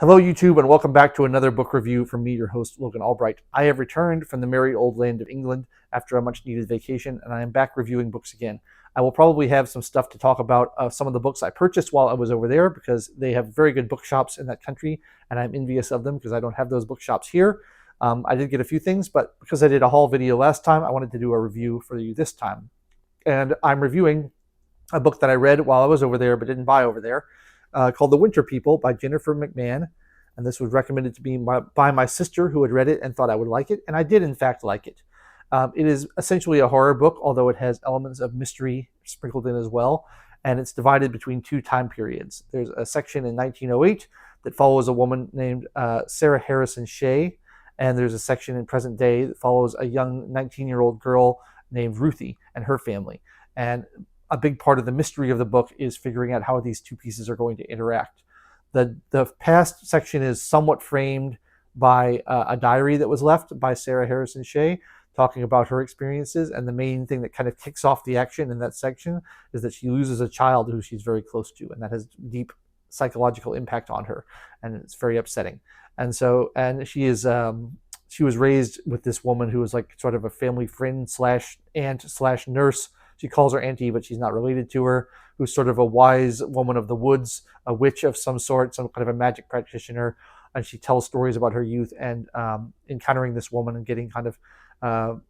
Hello, YouTube, and welcome back to another book review from me, your host, Logan Albright. I have returned from the merry old land of England after a much-needed vacation, and I am back reviewing books again. I will probably have some stuff to talk about some of the books I purchased while I was over there because they have very good bookshops in that country, and I'm envious of them because I don't have those bookshops here. I did get a few things, but because I did a haul video last time, I wanted to do a review for you this time. And I'm reviewing a book that I read while I was over there but didn't buy over there. Called The Winter People by Jennifer McMahon. And this was recommended to me by my sister, who had read it and thought I would like it. And I did, in fact, like it. It is essentially a horror book, although it has elements of mystery sprinkled in as well. And it's divided between two time periods. There's a section in 1908 that follows a woman named Sarah Harrison Shea. And there's a section in present day that follows a young 19-year-old girl named Ruthie and her family. And a big part of the mystery of the book is figuring out how these two pieces are going to interact. The past section is somewhat framed by a diary that was left by Sarah Harrison Shea, talking about her experiences. And the main thing that kind of kicks off the action in that section is that she loses a child who she's very close to, and that has deep psychological impact on her, and it's very upsetting. And she was raised with this woman who was like sort of a family friend slash aunt slash nurse. She calls her auntie, but she's not related to her, who's sort of a wise woman of the woods, a witch of some sort, some kind of a magic practitioner. And she tells stories about her youth and encountering this woman and getting kind of,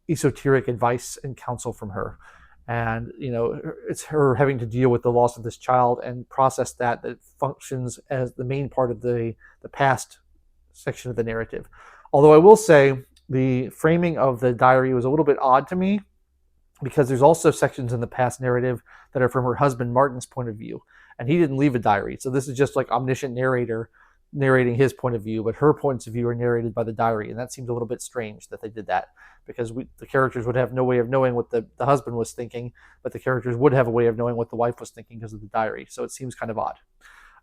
esoteric advice and counsel from her. And, it's her having to deal with the loss of this child and process that functions as the main part of the past section of the narrative. Although I will say the framing of the diary was a little bit odd to me, because there's also sections in the past narrative that are from her husband Martin's point of view, and he didn't leave a diary. So this is just like omniscient narrator narrating his point of view, but her points of view are narrated by the diary, and that seemed a little bit strange that they did that, because the characters would have no way of knowing what the husband was thinking, but the characters would have a way of knowing what the wife was thinking because of the diary. So it seems kind of odd.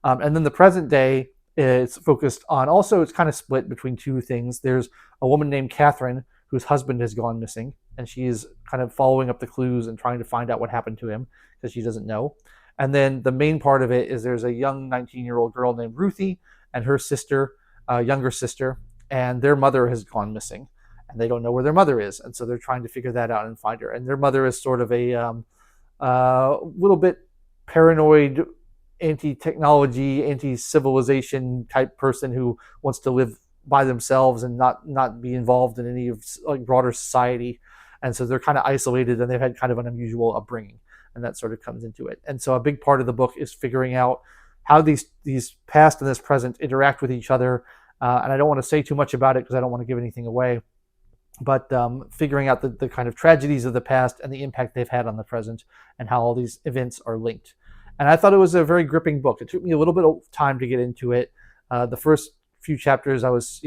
And then the present day is focused on, also it's kind of split between two things. There's a woman named Catherine whose husband has gone missing, and she's kind of following up the clues and trying to find out what happened to him because she doesn't know. And then the main part of it is there's a young 19-year-old girl named Ruthie and her sister, younger sister, and their mother has gone missing, and they don't know where their mother is, and so they're trying to figure that out and find her. And their mother is sort of a little bit paranoid, anti-technology, anti-civilization type person who wants to live by themselves and not be involved in any of like broader society. And so they're kind of isolated, and they've had kind of an unusual upbringing, and that sort of comes into it. And so a big part of the book is figuring out how these past and this present interact with each other. And I don't want to say too much about it because I don't want to give anything away, but figuring out the kind of tragedies of the past and the impact they've had on the present and how all these events are linked. And I thought it was a very gripping book. It took me a little bit of time to get into it. The first few chapters I was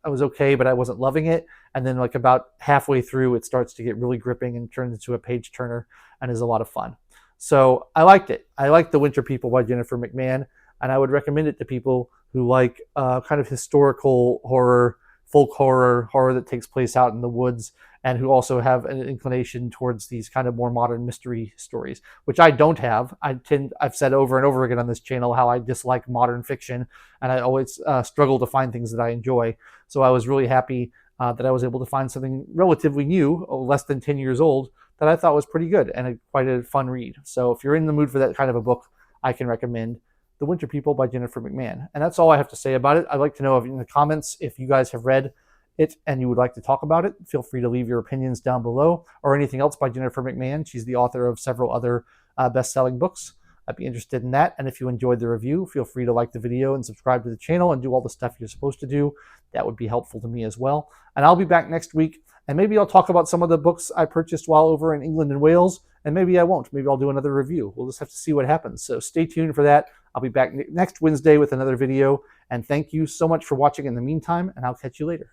okay, but I wasn't loving it. And then like about halfway through, it starts to get really gripping and turns into a page turner and is a lot of fun. So I liked it. I liked The Winter People by Jennifer McMahon, and I would recommend it to people who like kind of historical horror, folk horror that takes place out in the woods, and who also have an inclination towards these kind of more modern mystery stories, which I don't have. I've said over and over again on this channel how I dislike modern fiction, and I always struggle to find things that I enjoy. So I was really happy that I was able to find something relatively new, less than 10 years old, that I thought was pretty good and quite a fun read. So if you're in the mood for that kind of a book, I can recommend The Winter People by Jennifer McMahon. And that's all I have to say about it. I'd like to know in the comments if you guys have read it and you would like to talk about it. Feel free to leave your opinions down below, or anything else by Jennifer McMahon. She's the author of several other best-selling books. I'd be interested in that. And if you enjoyed the review, feel free to like the video and subscribe to the channel and do all the stuff you're supposed to do. That would be helpful to me as well. And I'll be back next week, and maybe I'll talk about some of the books I purchased while over in England and Wales, and maybe I won't. Maybe I'll do another review. We'll just have to see what happens. So stay tuned for that. I'll be back next Wednesday with another video, and thank you so much for watching in the meantime, and I'll catch you later.